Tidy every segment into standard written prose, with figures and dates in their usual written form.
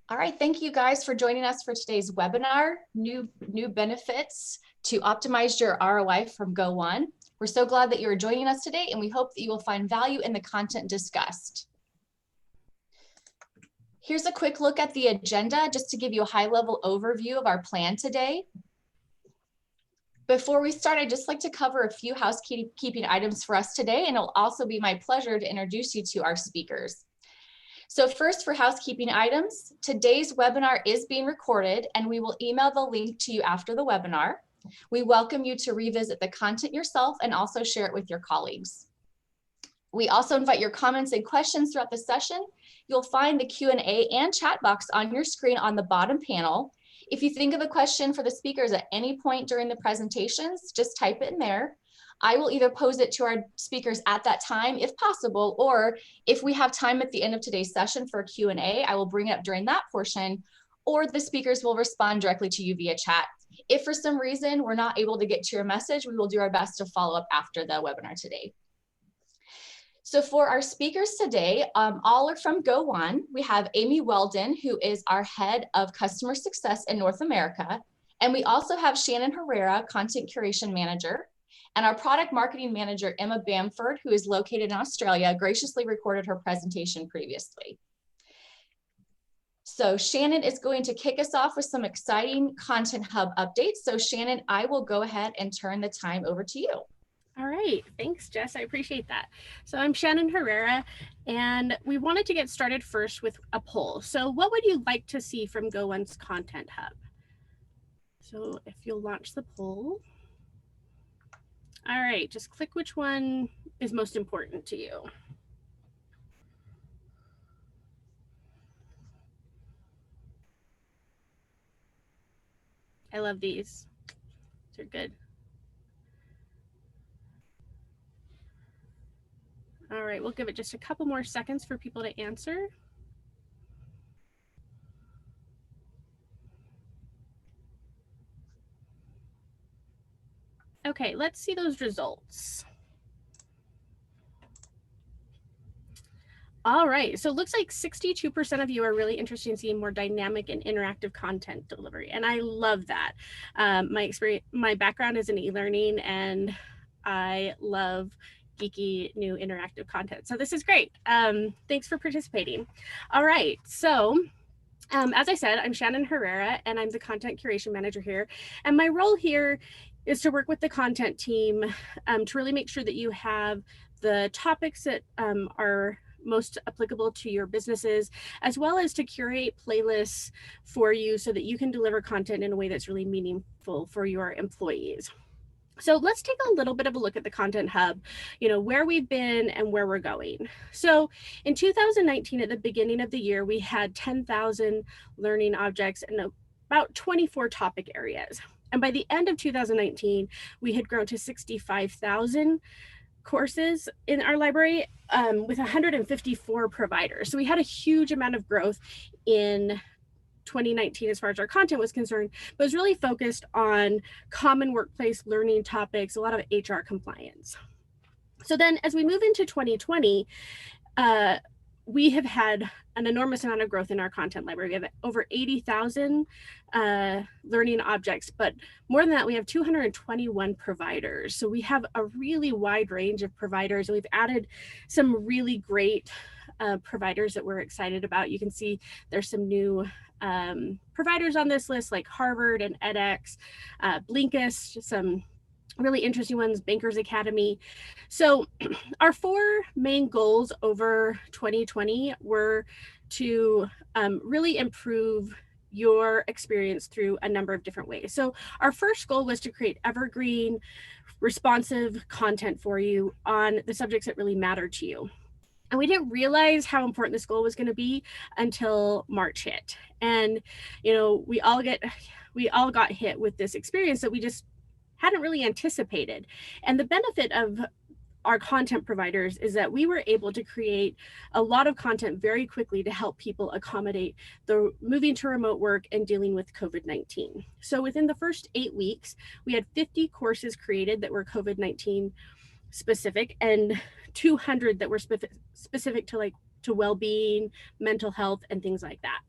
All right, thank you guys for joining us for today's webinar, new benefits to optimize your ROI from Go1. We're so glad that you are joining us today, and we hope that you will find value in the content discussed. Here's a quick look at the agenda, just to give you a high-level overview of our plan today. Before we start, I'd just like to cover a few housekeeping items for us today, and it'll also be my pleasure to introduce you to our speakers. So first, for housekeeping items, today's webinar is being recorded and we will email the link to you after the webinar. We welcome you to revisit the content yourself and also share it with your colleagues. We also invite your comments and questions throughout the session. You'll find the Q&A and chat box on your screen on the bottom panel. If you think of a question for the speakers at any point during the presentations, just type it in there. I will either pose it to our speakers at that time, if possible, or if we have time at the end of today's session for a Q&A, I will bring it up during that portion, or the speakers will respond directly to you via chat. If for some reason we're not able to get to your message, we will do our best to follow up after the webinar today. So for our speakers today, all are from Go1. We have Amy Weldon, who is our head of customer success in North America. And we also have Shannon Herrera, content curation manager. And our product marketing manager, Emma Bamford, who is located in Australia, graciously recorded her presentation previously. So Shannon is going to kick us off with some exciting Content Hub updates. So Shannon, I will go ahead and turn the time over to you. All right, thanks, Jess. I appreciate that. So I'm Shannon Herrera, and we wanted to get started first with a poll. So what would you like to see from Go1's Content Hub? So if you'll launch the poll. All right, just click which one is most important to you. I love these. They're good. All right, we'll give it just a couple more seconds for people to answer. Okay, let's see those results. All right, so it looks like 62% of you are really interested in seeing more dynamic and interactive content delivery, and I love that. My background is in e-learning, and I love geeky new interactive content. So this is great. Thanks for participating. All right, so as I said, I'm Shannon Herrera, and I'm the content curation manager here. And my role here is to work with the content team to really make sure that you have the topics that are most applicable to your businesses, as well as to curate playlists for you so that you can deliver content in a way that's really meaningful for your employees. So let's take a little bit of a look at the Content Hub, where we've been and where we're going. So in 2019, at the beginning of the year, we had 10,000 learning objects and about 24 topic areas. And by the end of 2019, we had grown to 65,000 courses in our library with 154 providers. So we had a huge amount of growth in 2019 as far as our content was concerned, but it was really focused on common workplace learning topics, a lot of HR compliance. So then as we move into 2020, we have had an enormous amount of growth in our content library. We have over 80,000 learning objects, but more than that, we have 221 providers. So we have a really wide range of providers. We've added some really great providers that we're excited about. You can see there's some new providers on this list like Harvard and edX, Blinkist, some really interesting ones, Bankers Academy. So our four main goals over 2020 were to really improve your experience through a number of different ways. So our first goal was to create evergreen, responsive content for you on the subjects that really matter to you. And we didn't realize how important this goal was going to be until March hit. And, we all got hit with this experience that we just hadn't really anticipated. And the benefit of our content providers is that we were able to create a lot of content very quickly to help people accommodate the moving to remote work and dealing with COVID-19. So within the first 8 weeks, we had 50 courses created that were COVID-19 specific and 200 that were specific to well-being, mental health, and things like that.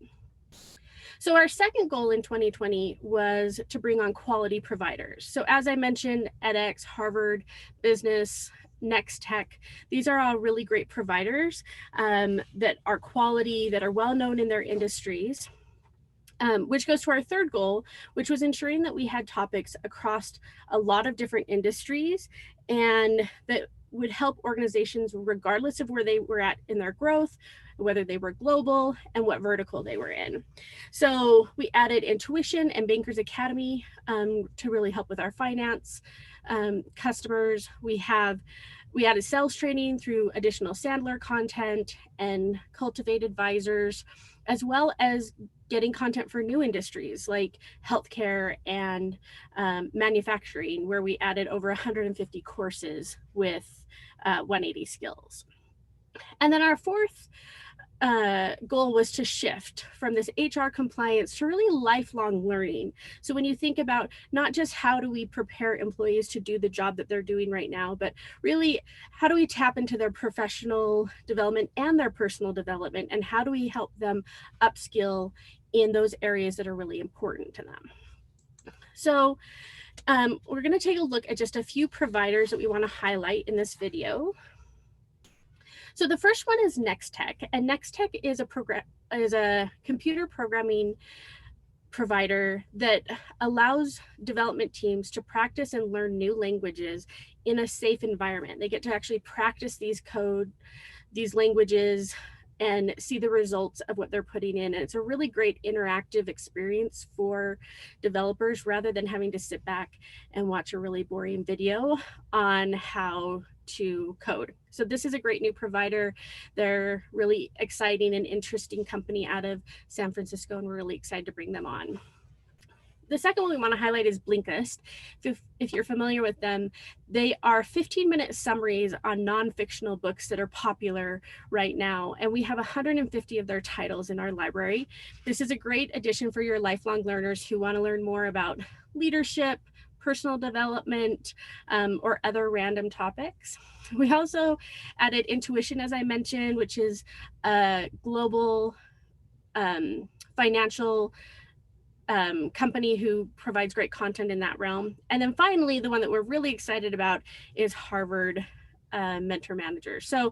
So our second goal in 2020 was to bring on quality providers. So as I mentioned, edX, Harvard Business, Next Tech, these are all really great providers that are quality, that are well known in their industries. Which goes to our third goal, which was ensuring that we had topics across a lot of different industries and that would help organizations regardless of where they were at in their growth, whether they were global and what vertical they were in. So we added Intuition and Bankers Academy to really help with our finance customers. We added sales training through additional Sandler content and Cultivate advisors, as well as getting content for new industries like healthcare and manufacturing, where we added over 150 courses with 180 skills. And then our fourth goal was to shift from this HR compliance to really lifelong learning. So when you think about not just how do we prepare employees to do the job that they're doing right now, but really how do we tap into their professional development and their personal development, and how do we help them upskill in those areas that are really important to them. So we're going to take a look at just a few providers that we want to highlight in this video. So the first one is Next Tech, and Next Tech is a computer programming provider that allows development teams to practice and learn new languages in a safe environment. They get to actually practice these languages and see the results of what they're putting in. And it's a really great interactive experience for developers rather than having to sit back and watch a really boring video on how to code. So this is a great new provider. They're really exciting and interesting company out of San Francisco, and we're really excited to bring them on. The second one we want to highlight is Blinkist. If you're familiar with them, they are 15-minute summaries on non-fictional books that are popular right now. And we have 150 of their titles in our library. This is a great addition for your lifelong learners who want to learn more about leadership, personal development, or other random topics. We also added Intuition, as I mentioned, which is a global financial company who provides great content in that realm. And then finally, the one that we're really excited about is Harvard Mentor Manager. So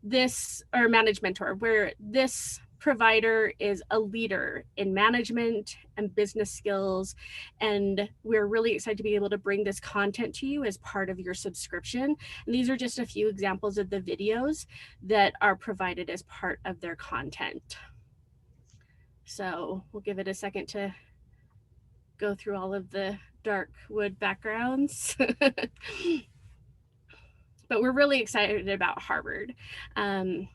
this, or Manage Mentor, where this provider is a leader in management and business skills. And we're really excited to be able to bring this content to you as part of your subscription. And these are just a few examples of the videos that are provided as part of their content. So we'll give it a second to go through all of the dark wood backgrounds. But we're really excited about Harvard. And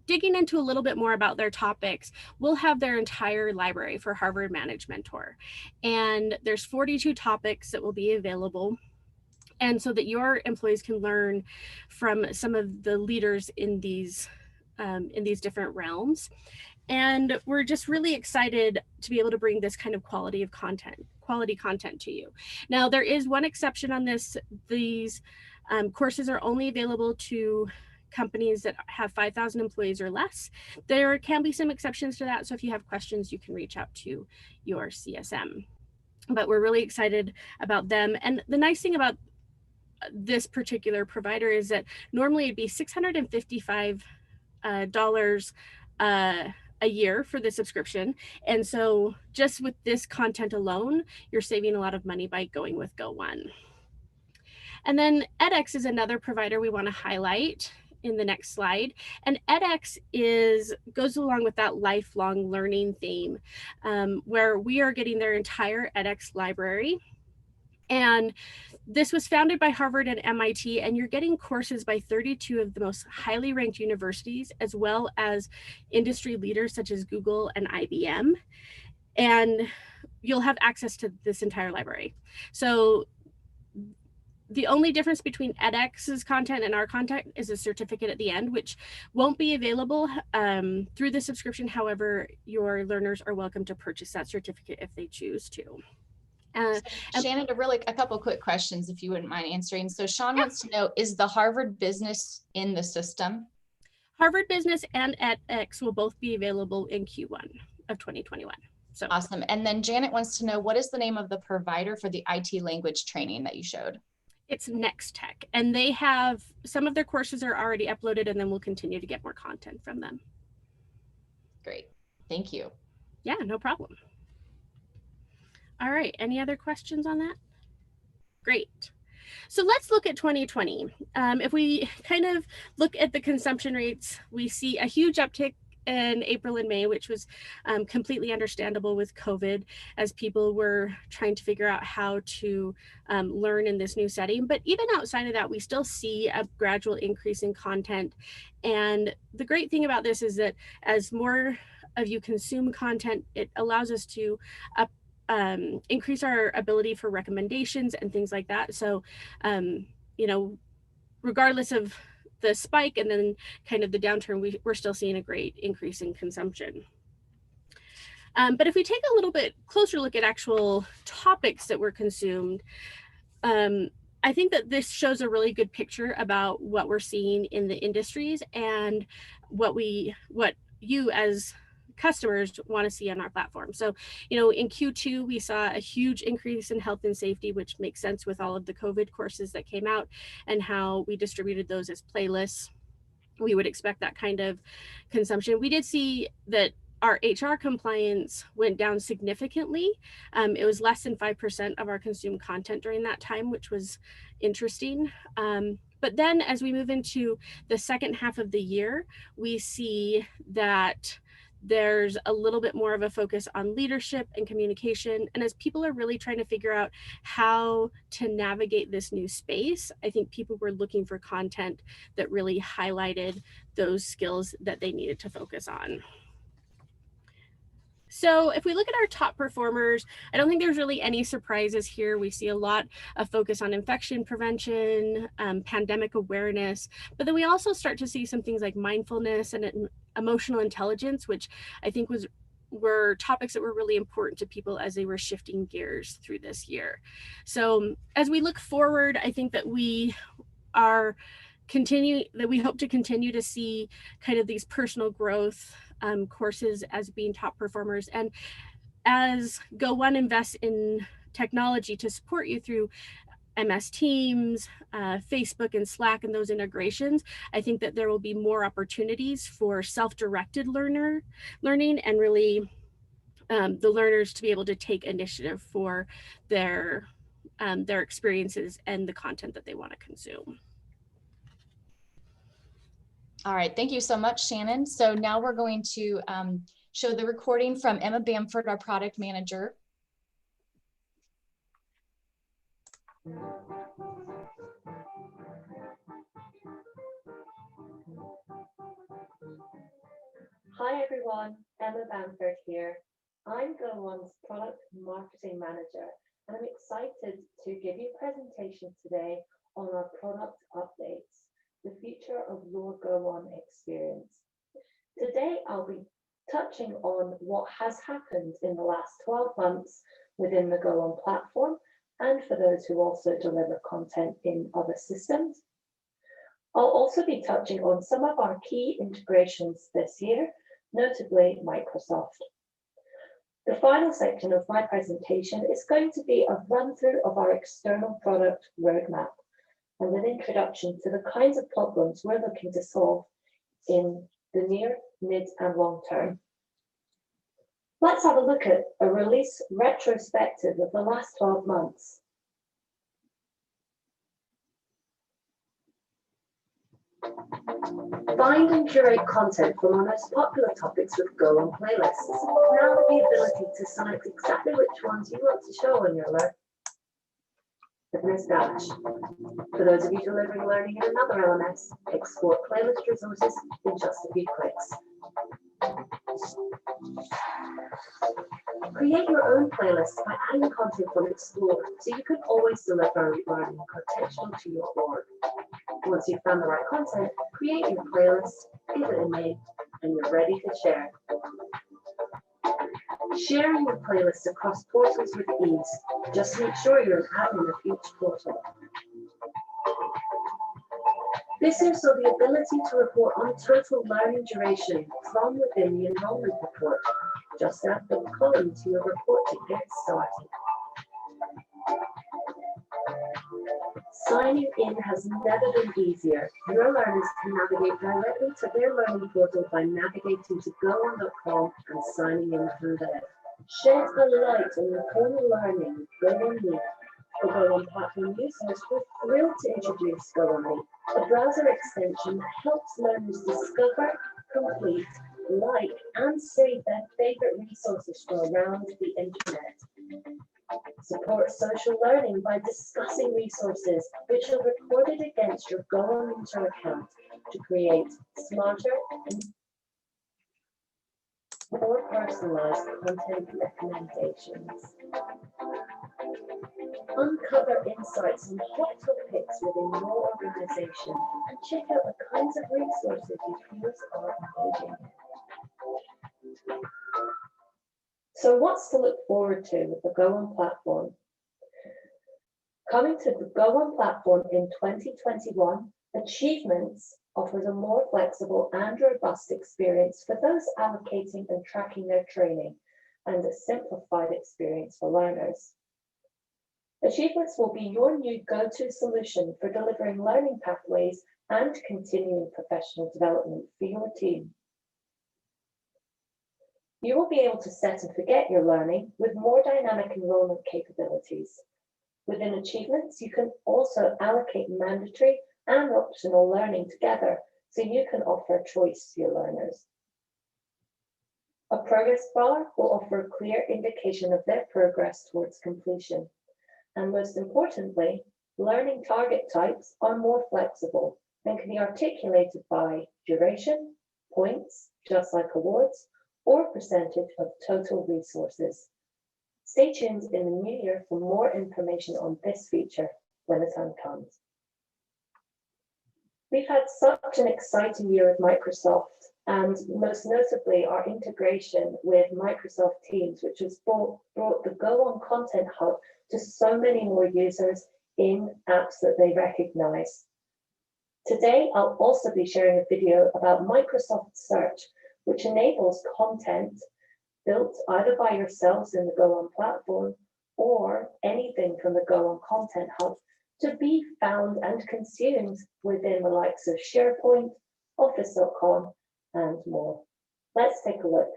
digging into a little bit more about their topics, we'll have their entire library for Harvard Manage Mentor. And there's 42 topics that will be available. And so that your employees can learn from some of the leaders in these different realms. And we're just really excited to be able to bring this kind of quality content to you. Now, there is one exception on this. These courses are only available to companies that have 5,000 employees or less. There can be some exceptions to that. So if you have questions, you can reach out to your CSM. But we're really excited about them. And the nice thing about this particular provider is that normally it'd be $655 a year for the subscription. And so just with this content alone, you're saving a lot of money by going with Go1. And then edX is another provider we want to highlight in the next slide. And edX goes along with that lifelong learning theme, where we are getting their entire edX library. And this was founded by Harvard and MIT, and you're getting courses by 32 of the most highly ranked universities, as well as industry leaders such as Google and IBM. And you'll have access to this entire library. So the only difference between edX's content and our content is a certificate at the end, which won't be available through the subscription. However, your learners are welcome to purchase that certificate if they choose to. Shannon, a couple quick questions, if you wouldn't mind answering. So Sean wants to know, is the Harvard Business in the system? Harvard Business and edX will both be available in Q1. of 2021. So awesome. And then Janet wants to know, what is the name of the provider for the IT language training that you showed? it's Next Tech, and they have some of their courses are already uploaded, and then we'll continue to get more content from them. Great. Thank you. Yeah, no problem. All right. Any other questions on that? Great. So let's look at 2020. If we kind of look at the consumption rates, we see a huge uptick in April and May, which was completely understandable with COVID, as people were trying to figure out how to learn in this new setting. But even outside of that, we still see a gradual increase in content. And the great thing about this is that as more of you consume content, it allows us to increase our ability for recommendations and things like that. So, you know, regardless of the spike and then kind of the downturn, we're still seeing a great increase in consumption. But if we take a little bit closer look at actual topics that were consumed, I think that this shows a really good picture about what we're seeing in the industries and what you as customers want to see on our platform. So, you know, in Q2, we saw a huge increase in health and safety, which makes sense with all of the COVID courses that came out and how we distributed those as playlists. We would expect that kind of consumption. We did see that our HR compliance went down significantly. It was less than 5% of our consumed content during that time, which was interesting. But then as we move into the second half of the year, we see that there's a little bit more of a focus on leadership and communication. And as people are really trying to figure out how to navigate this new space, I think people were looking for content that really highlighted those skills that they needed to focus on. So if we look at our top performers, I don't think there's really any surprises here. We see a lot of focus on infection prevention, pandemic awareness, but then we also start to see some things like mindfulness and emotional intelligence, which I think were topics that were really important to people as they were shifting gears through this year. So as we look forward, I think that we hope to continue to see kind of these personal growth courses as being top performers. And as Go1 invests in technology to support you through MS Teams, Facebook and Slack and those integrations, I think that there will be more opportunities for self-directed learning and really the learners to be able to take initiative for their experiences and the content that they want to consume. All right, thank you so much, Shannon. So now we're going to show the recording from Emma Bamford, our product manager. Hi everyone, Emma Bamford here. I'm Go1's product marketing manager, and I'm excited to give you a presentation today on our product updates, the future of your Go1 experience. Today, I'll be touching on what has happened in the last 12 months within the Go1 platform, and for those who also deliver content in other systems. I'll also be touching on some of our key integrations this year, notably Microsoft. The final section of my presentation is going to be a run-through of our external product roadmap and an introduction to the kinds of problems we're looking to solve in the near, mid, and long term. Let's have a look at a release retrospective of the last 12 months. Find and curate content from our most popular topics with Go1 playlists. Now with the ability to select exactly which ones you want to show on your alert. But no dash. For those of you delivering learning in another LMS, export playlist resources in just a few clicks. Create your own playlists by adding content from Explore, so you can always deliver learning contextual to your org. Once you've found the right content, create your playlist, give it a name, and you're ready to share. Sharing your playlist across portals with ease. Just make sure you're an admin of each portal. This is so the ability to report on total learning duration from within the enrollment report. Just add the column to your report to get started. Signing in has never been easier. Your learners can navigate directly to their learning portal by navigating to Go1.com and signing in through there. Shed a light on your formal learning with Go1 Meet. For Go1 Platform users, we're thrilled to introduce Go1 Meet, a browser extension that helps learners discover, complete, like, and save their favorite resources from around the internet. Support social learning by discussing resources which are recorded against your Go1 Mentor account to create smarter and more personalized content recommendations. Uncover insights on hot topics within your organization and check out the kinds of resources your peers are engaging in. So what's to look forward to with the Go1 platform? Coming to the Go1 platform in 2021, Achievements offers a more flexible and robust experience for those allocating and tracking their training, and a simplified experience for learners. Achievements will be your new go-to solution for delivering learning pathways and continuing professional development for your team. You will be able to set and forget your learning with more dynamic enrollment capabilities. Within Achievements, you can also allocate mandatory and optional learning together, so you can offer choice to your learners. A progress bar will offer a clear indication of their progress towards completion. And most importantly, learning target types are more flexible and can be articulated by duration, points, just like awards, or percentage of total resources. Stay tuned in the new year for more information on this feature when the time comes. We've had such an exciting year with Microsoft, and most notably our integration with Microsoft Teams, which has brought the Go1 Content Hub to so many more users in apps that they recognize. Today, I'll also be sharing a video about Microsoft Search, which enables content built either by yourselves in the Go1 platform or anything from the Go1 Content Hub to be found and consumed within the likes of SharePoint, Office.com, and more. Let's take a look.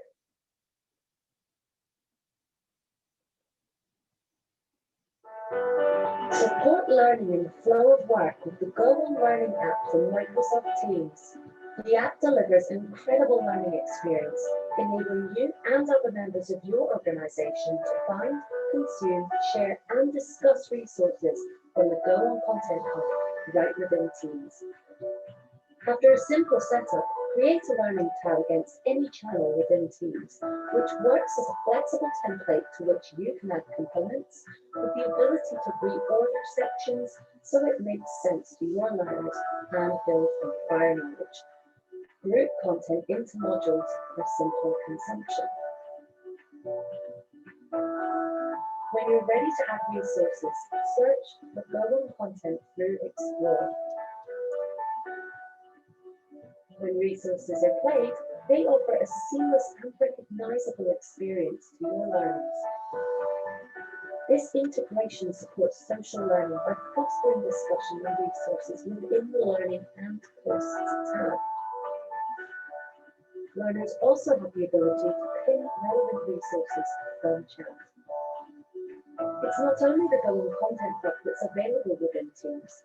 Support learning in the flow of work with the Go1 Learning app from Microsoft Teams. The app delivers an incredible learning experience, enabling you and other members of your organization to find, consume, share, and discuss resources from the Go1 Content Hub right within Teams. After a simple setup, create a learning tab against any channel within Teams, which works as a flexible template to which you can add components with the ability to reorder sections so it makes sense to your learners and build on prior knowledge. Group content into modules for simpler consumption. When you're ready to add resources, search for Go1 content through Explore. When resources are played, they offer a seamless and recognizable experience to your learners. This integration supports social learning by fostering discussion on resources within the Learning and Courses tab. Learners also have the ability to pin relevant resources from chat. It's not only the Go1 Content Hub that's available within Teams.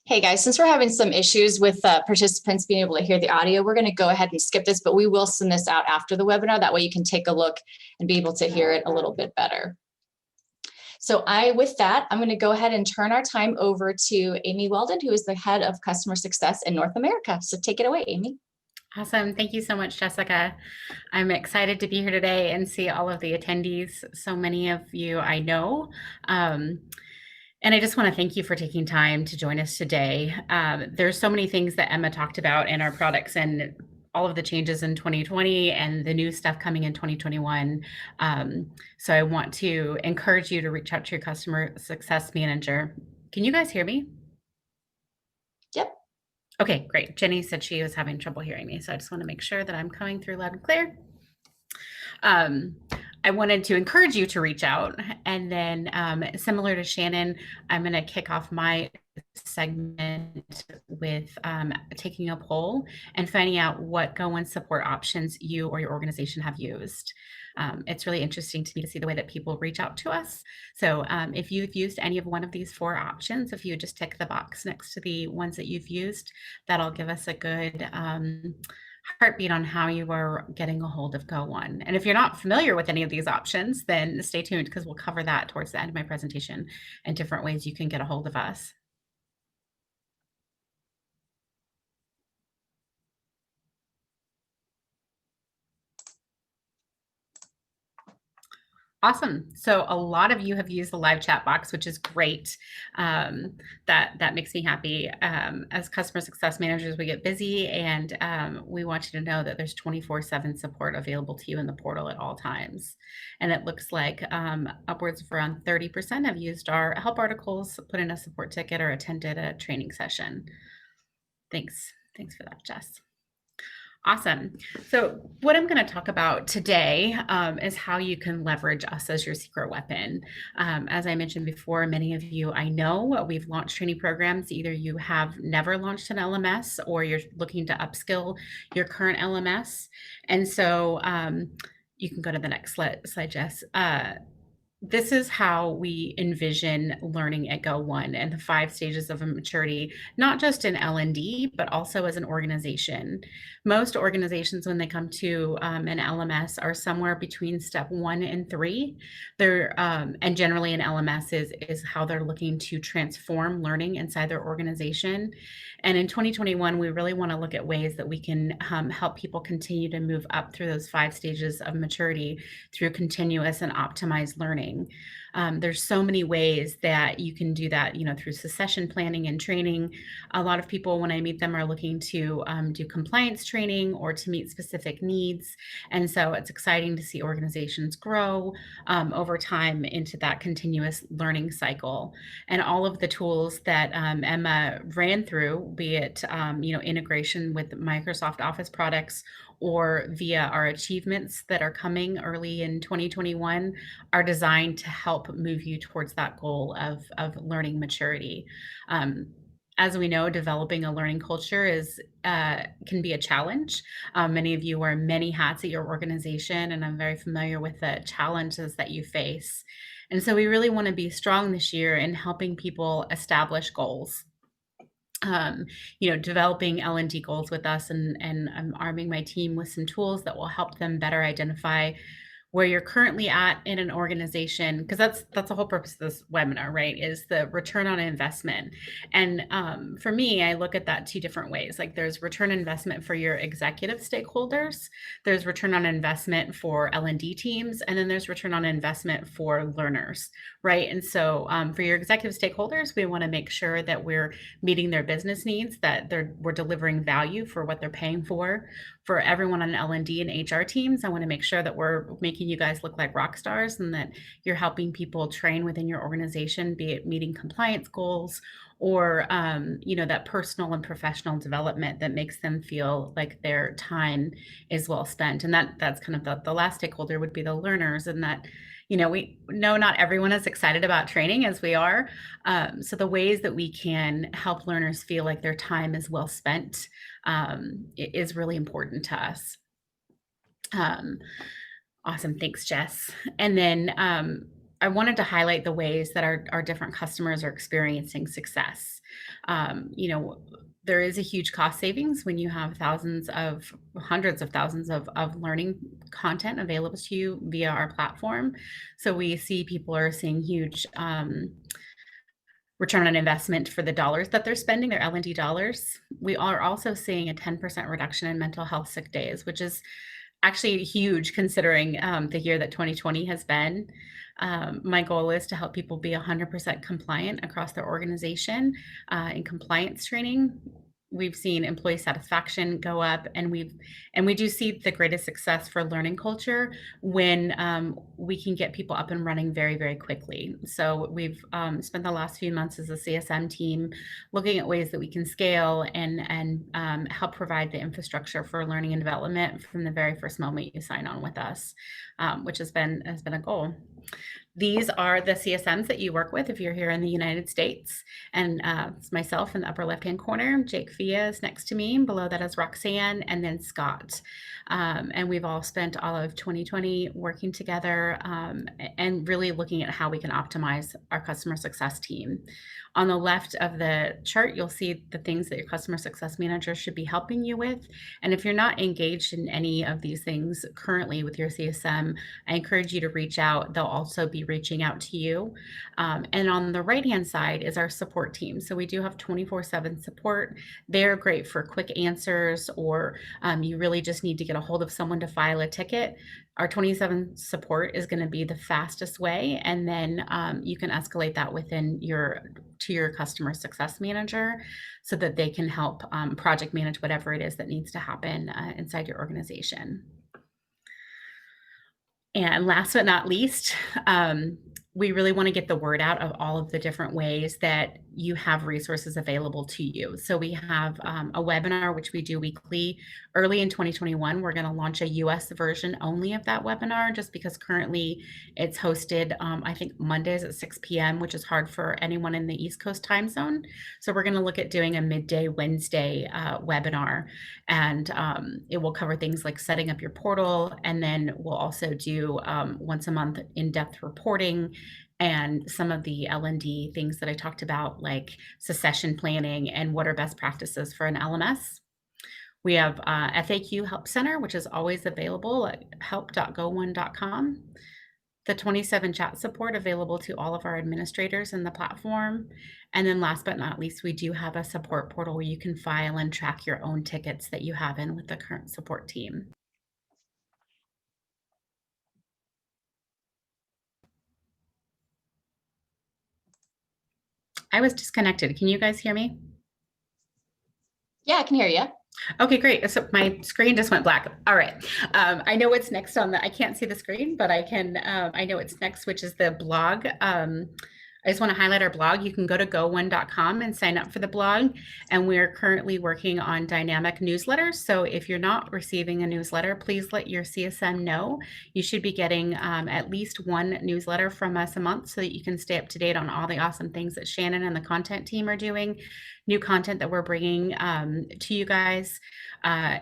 Hey guys, since we're having some issues with participants being able to hear the audio, we're going to go ahead and skip this, but we will send this out after the webinar. That way you can take a look and be able to hear it a little bit better. So with that, I'm going to go ahead and turn our time over to Amy Weldon, who is the head of customer success in North America. So take it away, Amy. Awesome. Thank you so much, Jessica. I'm excited to be here today and see all of the attendees. So many of you I know. And I just want to thank you for taking time to join us today. There's so many things that Emma talked about in our products and all of the changes in 2020 and the new stuff coming in 2021. So I want to encourage you to reach out to your customer success manager. Can you guys hear me? Yep. Okay, great. Jenny said she was having trouble hearing me, so I just want to make sure that I'm coming through loud and clear. I wanted to encourage you to reach out. And then similar to Shannon, I'm going to kick off my segment with taking a poll and finding out what Go1 support options you or your organization have used. It's really interesting to me to see the way that people reach out to us. So if you've used any of one of these 4 options, if you just tick the box next to the ones that you've used, that'll give us a good heartbeat on how you are getting a hold of Go1. And if you're not familiar with any of these options, then stay tuned because we'll cover that towards the end of my presentation and different ways you can get a hold of us. Awesome. So a lot of you have used the live chat box, which is great. That makes me happy. As customer success managers, we get busy, and we want you to know that there's 24/7 support available to you in the portal at all times. And it looks like upwards of around 30% have used our help articles, put in a support ticket, or attended a training session. Thanks for that, Jess. Awesome. So what I'm going to talk about today is how you can leverage us as your secret weapon. As I mentioned before, many of you I know, we've launched training programs. Either you have never launched an LMS or you're looking to upskill your current LMS. And so you can go to the next slide, Jess. This is how we envision learning at Go1 and the 5 stages of maturity, not just in L&D, but also as an organization. Most organizations, when they come to an LMS, are somewhere between step 1 and 3. And generally an LMS is how they're looking to transform learning inside their organization. And in 2021, we really want to look at ways that we can help people continue to move up through those 5 stages of maturity through continuous and optimized learning. There's so many ways that you can do that, through succession planning and training. A lot of people, when I meet them, are looking to do compliance training or to meet specific needs. And so it's exciting to see organizations grow over time into that continuous learning cycle. And all of the tools that Emma ran through, be it, integration with Microsoft Office products or via our achievements that are coming early in 2021, are designed to help move you towards that goal of learning maturity. As we know, developing a learning culture can be a challenge. Many of you wear many hats at your organization, and I'm very familiar with the challenges that you face. And so we really want to be strong this year in helping people establish goals. Developing L&D goals with us, and I'm arming my team with some tools that will help them better identify where you're currently at in an organization, because that's the whole purpose of this webinar, right? Is the return on investment. And for me, I look at that 2 different ways. Like there's return on investment for your executive stakeholders, there's return on investment for L&D teams, and then there's return on investment for learners, right? And so for your executive stakeholders, we want to make sure that we're meeting their business needs, that we're delivering value for what they're paying for. For everyone on L&D and HR teams, I want to make sure that we're making you guys look like rock stars and that you're helping people train within your organization, be it meeting compliance goals or, that personal and professional development that makes them feel like their time is well spent. And that's kind of the last stakeholder would be the learners, and that, we know not everyone is excited about training as we are. So the ways that we can help learners feel like their time is well spent is really important to us. Awesome. Thanks, Jess. And then I wanted to highlight the ways that our different customers are experiencing success. There is a huge cost savings when you have hundreds of thousands of learning content available to you via our platform. So we see people are seeing huge return on investment for the dollars that they're spending, their L&D dollars. We are also seeing a 10% reduction in mental health sick days, which is actually huge considering the year that 2020 has been. My goal is to help people be 100% compliant across their organization in compliance training. we've seen employee satisfaction go up, and we do see the greatest success for learning culture when we can get people up and running very, very quickly. So we've spent the last few months as a CSM team looking at ways that we can scale and help provide the infrastructure for learning and development from the very first moment you sign on with us, which has been a goal. These are the CSMs that you work with if you're here in the United States. And it's myself in the upper left-hand corner. Jake Fia is next to me. Below that is Roxanne, and then Scott. And we've all spent all of 2020 working together and really looking at how we can optimize our customer success team. On the left of the chart, you'll see the things that your customer success manager should be helping you with. And if you're not engaged in any of these things currently with your CSM, I encourage you to reach out. They'll also be reaching out to you. And on the right-hand side is our support team. So we do have 24/7 support. They're great for quick answers, or you really just need to get a hold of someone to file a ticket. Our 24/7 support is going to be the fastest way, and then you can escalate that to your customer success manager so that they can help project manage whatever it is that needs to happen inside your organization. And last but not least, we really want to get the word out of all of the different ways that you have resources available to you. So we have a webinar, which we do weekly. Early in 2021, we're going to launch a US version only of that webinar, just because currently it's hosted, I think Mondays at 6 p.m., which is hard for anyone in the East Coast time zone. So we're going to look at doing a midday Wednesday webinar, and it will cover things like setting up your portal. And then we'll also do once a month in-depth reporting and some of the L&D things that I talked about, like succession planning and what are best practices for an LMS. We have FAQ Help Center, which is always available at help.go1.com. The 27 chat support available to all of our administrators in the platform. And then last but not least, we do have a support portal where you can file and track your own tickets that you have in with the current support team. I was disconnected. Can you guys hear me? Yeah, I can hear you. Okay, great. So my screen just went black. All right. I know what's next I can't see the screen, but I know it's next, which is the blog. I just want to highlight our blog. You can go to go1.com and sign up for the blog. And we're currently working on dynamic newsletters. So if you're not receiving a newsletter, please let your CSM know. You should be getting at least one newsletter from us a month so that you can stay up to date on all the awesome things that Shannon and the content team are doing, new content that we're bringing to you guys.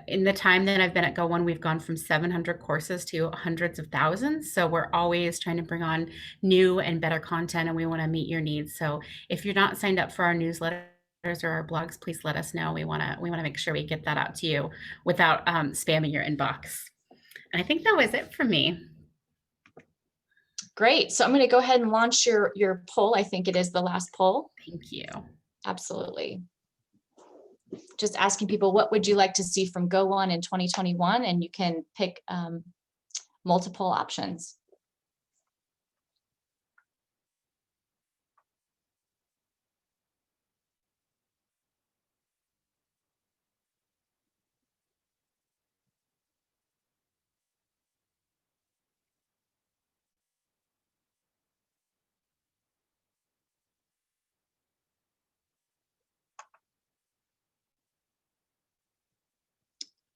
In the time that I've been at Go1, we've gone from 700 courses to hundreds of thousands. So we're always trying to bring on new and better content, and we want to meet your needs. So if you're not signed up for our newsletters or our blogs, please let us know. We want to make sure we get that out to you without spamming your inbox. And I think that was it for me. Great. So I'm going to go ahead and launch your poll. I think it is the last poll. Thank you. Absolutely. Just asking people, what would you like to see from Go1 in 2021? And you can pick multiple options.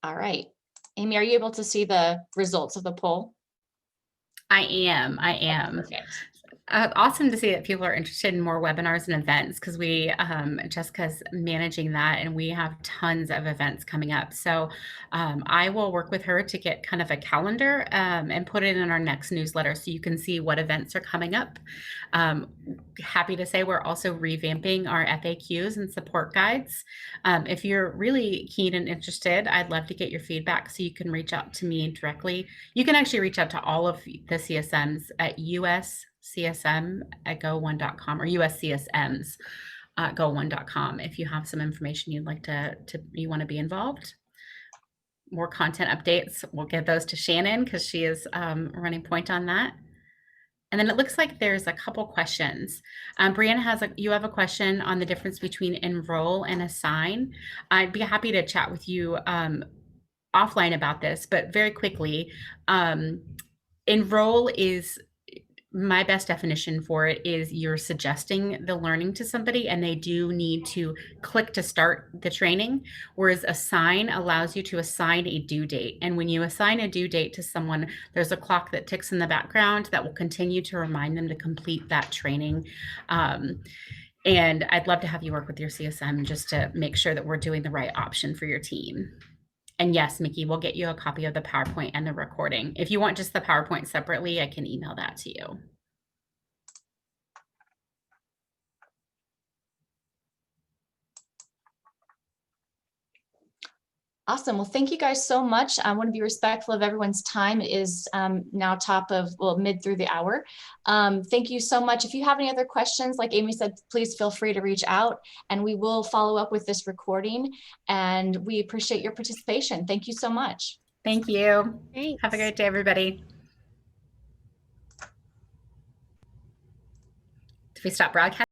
All right. Amy, are you able to see the results of the poll? I am. Perfect. Awesome to see that people are interested in more webinars and events, because Jessica's managing that and we have tons of events coming up. So I will work with her to get kind of a calendar and put it in our next newsletter so you can see what events are coming up. Happy to say we're also revamping our FAQs and support guides. If you're really keen and interested, I'd love to get your feedback, so you can reach out to me directly. You can actually reach out to all of the CSMs at uscsm@go1.com or uscsms go1.com if you have some information you'd like you want to be involved. More content updates, we'll get those to Shannon because she is running point on that. And then it looks like there's a couple questions. Brianna you have a question on the difference between enroll and assign. I'd be happy to chat with you offline about this, but very quickly, enroll is my best definition for it is you're suggesting the learning to somebody and they do need to click to start the training, whereas assign allows you to assign a due date. And when you assign a due date to someone, there's a clock that ticks in the background that will continue to remind them to complete that training. And I'd love to have you work with your CSM just to make sure that we're doing the right option for your team. And yes, Mickey, we'll get you a copy of the PowerPoint and the recording. If you want just the PowerPoint separately, I can email that to you. Awesome. Well, thank you guys so much. I want to be respectful of everyone's time. It is now mid through the hour. Thank you so much. If you have any other questions, like Amy said, please feel free to reach out and we will follow up with this recording, and we appreciate your participation. Thank you so much. Thank you. Thanks. Have a great day, everybody. Did we stop broadcasting?